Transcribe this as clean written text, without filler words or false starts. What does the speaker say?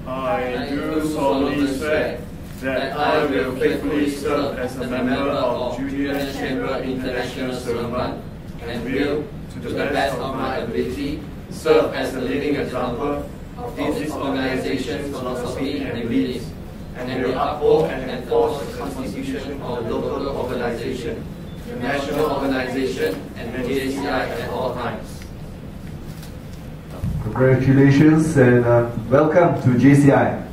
I do solemnly swear that I will faithfully serve as a member of Junior Chamber International Seremban and will, to the best of my ability, serve as a living example of this organization's philosophy and beliefs, and will uphold and enforce the Constitution of the local organization, the national organization, and the JCI at all times. Congratulations and welcome to JCI.